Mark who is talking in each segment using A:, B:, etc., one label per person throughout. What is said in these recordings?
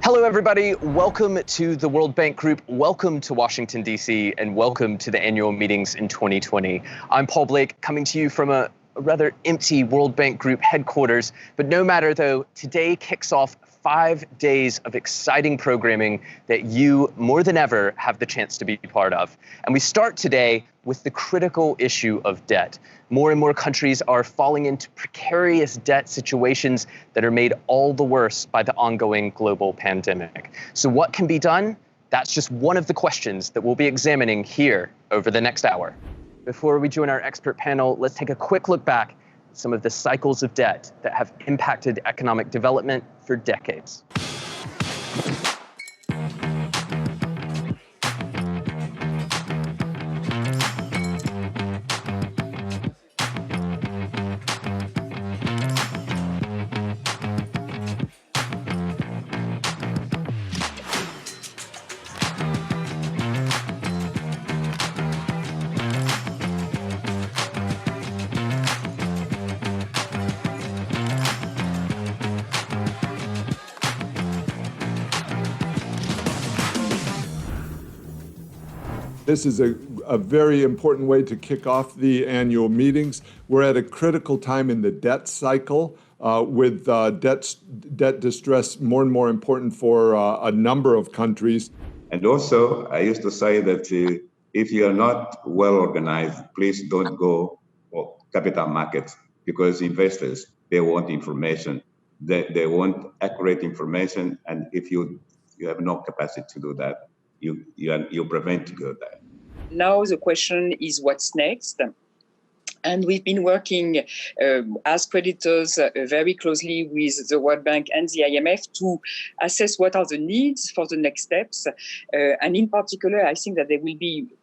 A: Hello, everybody. Welcome to the World Bank Group. Welcome to Washington, D.C., and welcome to the annual meetings in 2020. I'm Paul Blake, coming to you from a rather empty World Bank Group headquarters. But no matter, though, today kicks off 5 days of exciting programming that you, more than ever, have the chance to be part of. And we start today with the critical issue of debt. More and more countries are falling into precarious debt situations that are made all the worse by the ongoing global pandemic. So what can be done? That's just one of the questions that we'll be examining here over the next hour. Before we join our expert panel, let's take a quick look back at some of the cycles of debt that have impacted economic development for decades.
B: This is a very important way to kick off the annual meetings. We're at a critical time in the debt cycle with debt distress more and more important for a number of countries.
C: And also, I used to say that if you are not well organized, please don't go for capital markets, because investors, they want information. They want accurate information, and if you have no capacity to do that, you prevent to go there.
D: Now the question is what's next? And we've been working as creditors very closely with the World Bank and the IMF to assess what are the needs for the next steps. And in particular, I think that there will be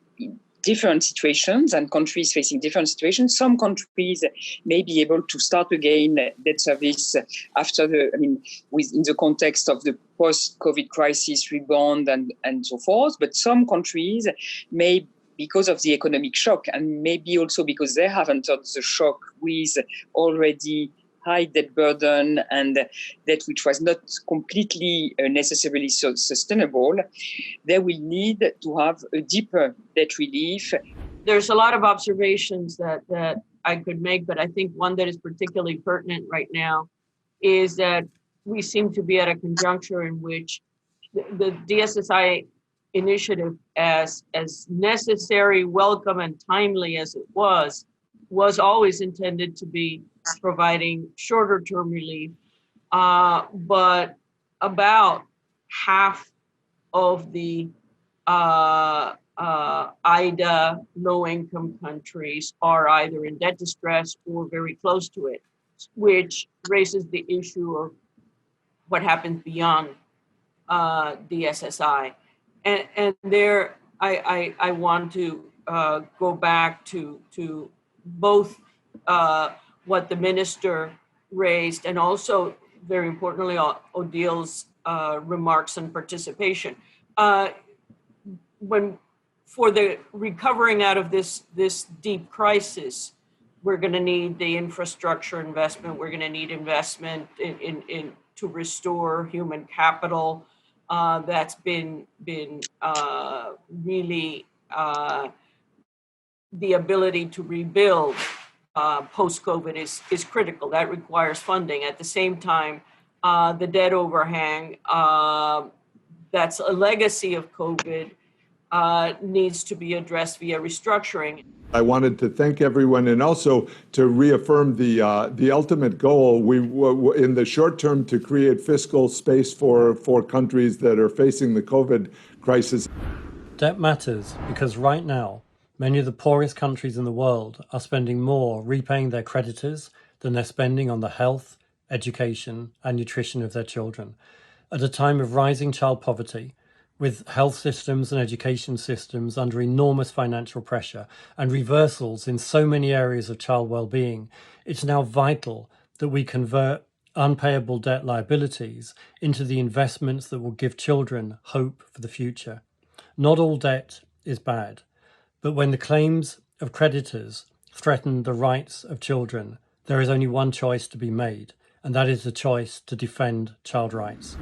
D: different situations and countries facing different situations. Some countries may be able to start again debt service after in the context of the post-COVID crisis rebound and so forth. But some countries may, because of the economic shock, and maybe also because they have entered the shock with already high debt burden and debt which was not completely necessarily sustainable, they will need to have a deeper debt relief.
E: There's a lot of observations that I could make, but I think one that is particularly pertinent right now is that we seem to be at a conjuncture in which the DSSI initiative, as necessary, welcome, and timely as it was always intended to be providing shorter term relief, but about half of the IDA low-income countries are either in debt distress or very close to it, which raises the issue of what happens beyond DSSI. And there, I want to go back to both what the minister raised, and also, very importantly, Odile's remarks on participation. For the recovering out of this deep crisis, we're going to need the infrastructure investment. We're going to need investment in to restore human capital. That's been really the ability to rebuild post-COVID is critical. That requires funding. At the same time, the debt overhang, that's a legacy of COVID, needs to be addressed via restructuring.
B: I wanted to thank everyone, and also to reaffirm the ultimate goal. We in the short term to create fiscal space for countries that are facing the COVID crisis.
F: Debt matters because right now, many of the poorest countries in the world are spending more repaying their creditors than they're spending on the health, education, and nutrition of their children. At a time of rising child poverty, with health systems and education systems under enormous financial pressure and reversals in so many areas of child well-being, it's now vital that we convert unpayable debt liabilities into the investments that will give children hope for the future. Not all debt is bad, but when the claims of creditors threaten the rights of children, there is only one choice to be made, and that is the choice to defend child rights.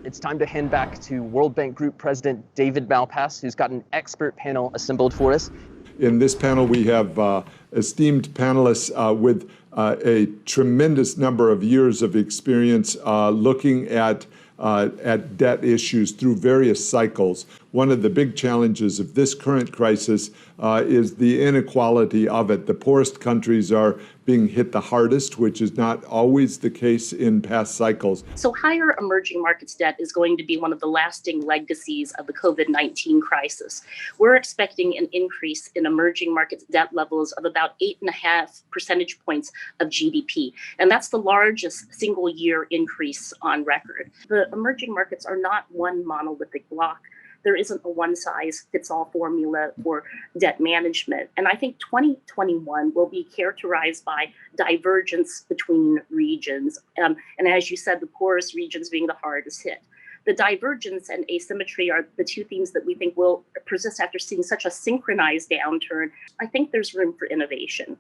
A: it's time to hand back to World Bank Group President David Malpass, who's got an expert panel assembled for us.
B: In this panel, we have esteemed panelists with a tremendous number of years of experience looking at debt issues through various cycles. One of the big challenges of this current crisis is the inequality of it. The poorest countries are being hit the hardest, which is not always the case in past cycles.
G: So higher emerging markets debt is going to be one of the lasting legacies of the COVID-19 crisis. We're expecting an increase in emerging markets debt levels of about 8.5 percentage points of GDP. And that's the largest single year increase on record. The emerging markets are not one monolithic block. There isn't a one-size-fits-all formula for debt management. And I think 2021 will be characterized by divergence between regions. And as you said, the poorest regions being the hardest hit. The divergence and asymmetry are the two themes that we think will persist after seeing such a synchronized downturn. I think there's room for innovation.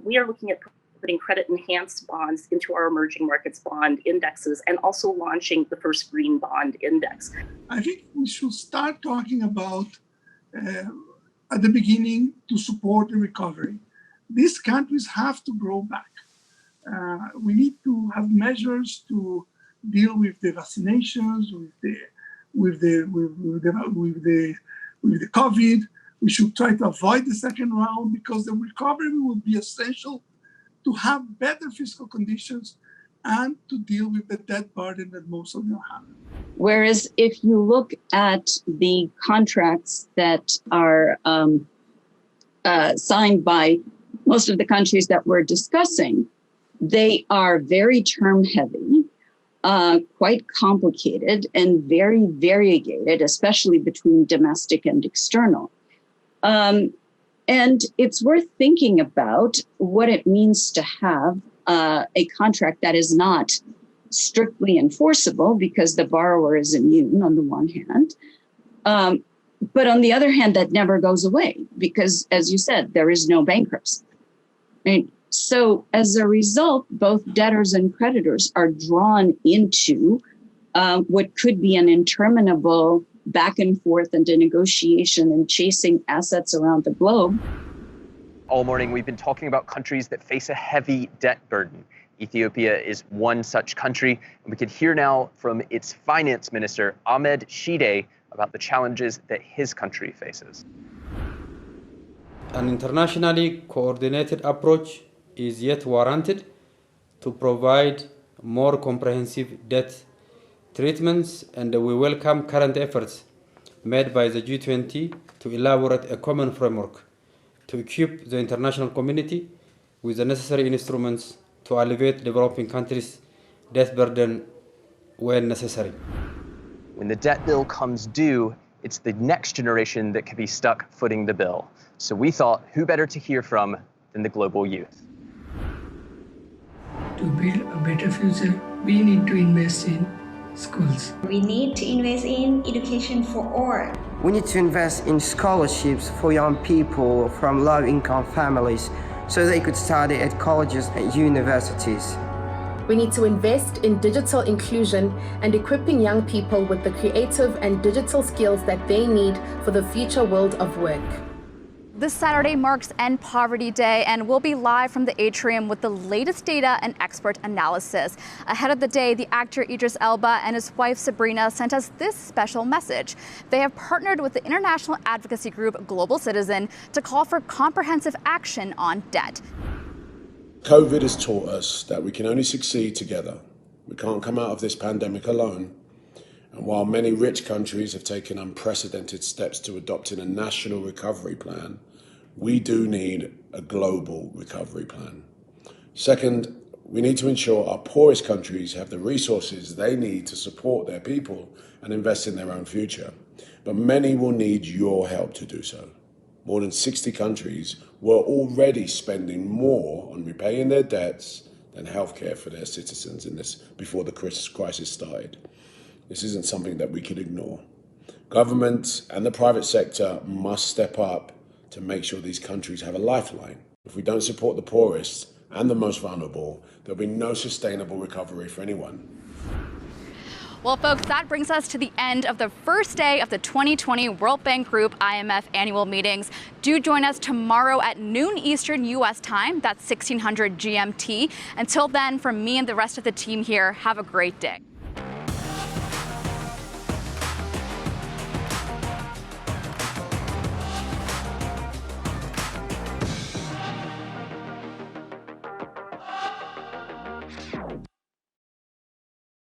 G: We are looking at putting credit-enhanced bonds into our emerging markets bond indexes and also launching the first green bond index.
H: I think we should start talking about, at the beginning, to support the recovery. These countries have to grow back. We need to have measures to deal with the vaccinations, with the COVID. We should try to avoid the second round because the recovery will be essential to have better fiscal conditions and to deal with the debt burden that most of them have.
I: Whereas if you look at the contracts that are signed by most of the countries that we're discussing, they are very term heavy, quite complicated and very variegated, especially between domestic and external. And it's worth thinking about what it means to have a contract that is not strictly enforceable because the borrower is immune on the one hand. But on the other hand, that never goes away because, as you said, there is no bankruptcy. Right? So as a result, both debtors and creditors are drawn into what could be an interminable back and forth and a negotiation and chasing assets around the globe.
A: All morning, we've been talking about countries that face a heavy debt burden. Ethiopia is one such country, and we can hear now from its finance minister, Ahmed Shide, about the challenges that his country faces.
J: An internationally coordinated approach is yet warranted to provide more comprehensive debt treatments, and we welcome current efforts made by the G20 to elaborate a common framework to equip the international community with the necessary instruments to alleviate developing countries' debt burden when necessary.
A: When the debt bill comes due, it's the next generation that could be stuck footing the bill. So we thought, who better to hear from than the global youth?
K: To build a better future, we need to invest in schools.
L: We need to invest in education for all.
M: We need to invest in scholarships for young people from low-income families so they could study at colleges and universities.
N: We need to invest in digital inclusion and equipping young people with the creative and digital skills that they need for the future world of work.
O: This Saturday marks End Poverty Day, and we'll be live from the atrium with the latest data and expert analysis. Ahead of the day, the actor Idris Elba and his wife Sabrina sent us this special message. They have partnered with the international advocacy group Global Citizen to call for comprehensive action on debt.
P: COVID has taught us that we can only succeed together. We can't come out of this pandemic alone. And while many rich countries have taken unprecedented steps to adopting a national recovery plan, we do need a global recovery plan. Second, we need to ensure our poorest countries have the resources they need to support their people and invest in their own future. But many will need your help to do so. More than 60 countries were already spending more on repaying their debts than healthcare for their citizens in this before the crisis started. This isn't something that we can ignore. Government and the private sector must step up to make sure these countries have a lifeline. If we don't support the poorest and the most vulnerable, there'll be no sustainable recovery for anyone.
O: Well, folks, that brings us to the end of the first day of the 2020 World Bank Group IMF annual meetings. Do join us tomorrow at noon Eastern U.S. time. That's 1600 GMT. Until then, from me and the rest of the team here, have a great day.